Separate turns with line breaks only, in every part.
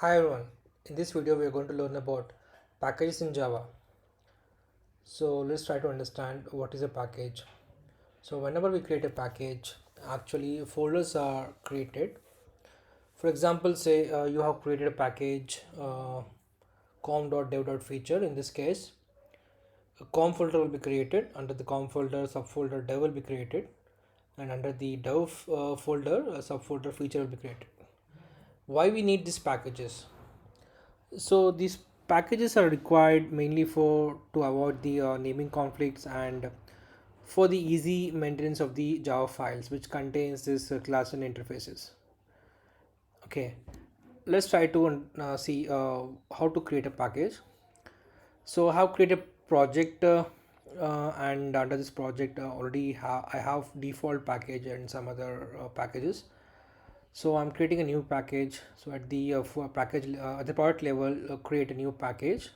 Hi everyone, in this video we are going to learn about packages in Java. So let's try to understand what is a package. So whenever we create a package, actually folders are created. For example, say you have created a package com.dev.feature. In this case, a com folder will be created. Under the com folder, subfolder dev will be created, and under the dev folder, a subfolder feature will be created. Why we need these packages? So these packages are required mainly for to avoid the naming conflicts and for the easy maintenance of the Java files which contains this class and interfaces. Okay, let's try to see how to create a package. So I have created a project and under this project I have default package and some other packages. So I'm creating a new package. So at the package at the product level, create a new package.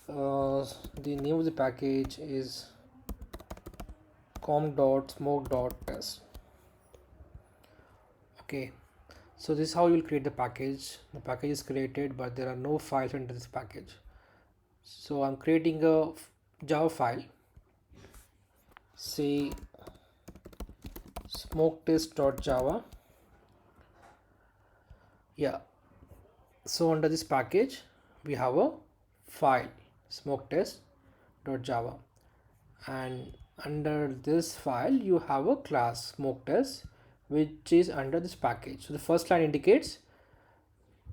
The name of the package is com.smoke.test. Okay, so this is how you will create the package. The package is created, but there are no files under this package. So I'm creating a Java file, say smoketest.java. Yeah, so under this package we have a file smoketest.java, and under this file you have a class smoketest which is under this package. So the first line indicates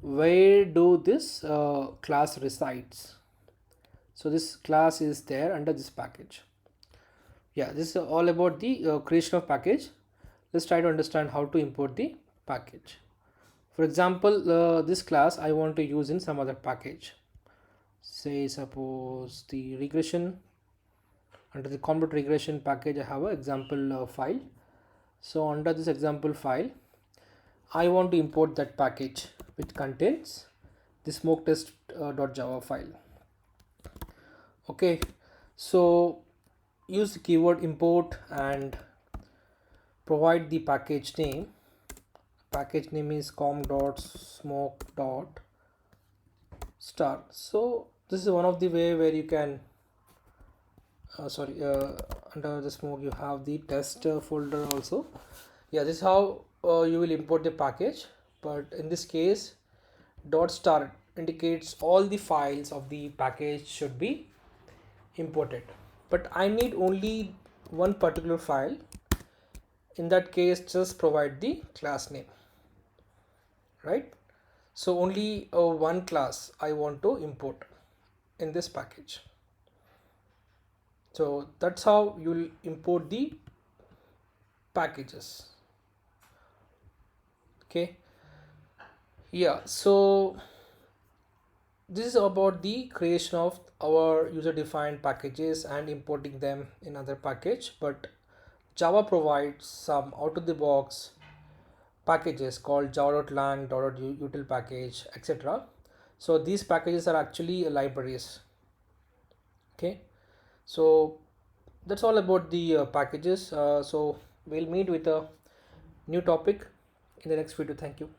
where do this class resides. So this class is there under this package. Yeah, this is all about the creation of package. Let's try to understand how to import the package. For example, this class I want to use in some other package. Say suppose the regression. Under the computer regression package I have an example file. So under this example file I want to import that package which contains the smoketest.java file. Okay, so use the keyword import and provide the package name. Package name is com.smoke.start. So this is one of the way where you can under the smoke you have the test folder also. Yeah, this is how you will import the package, but in this case .start indicates all the files of the package should be imported, but I need only one particular file. In that case just provide the class name, right? So only one class I want to import in this package. So that's how you'll import the packages. Okay, yeah, so this is about the creation of our user defined packages and importing them in other package, but Java provides some out of the box packages called java.lang, java.util package, etc. So these packages are actually libraries. Okay, so that's all about the packages. So we'll meet with a new topic in the next video. Thank you.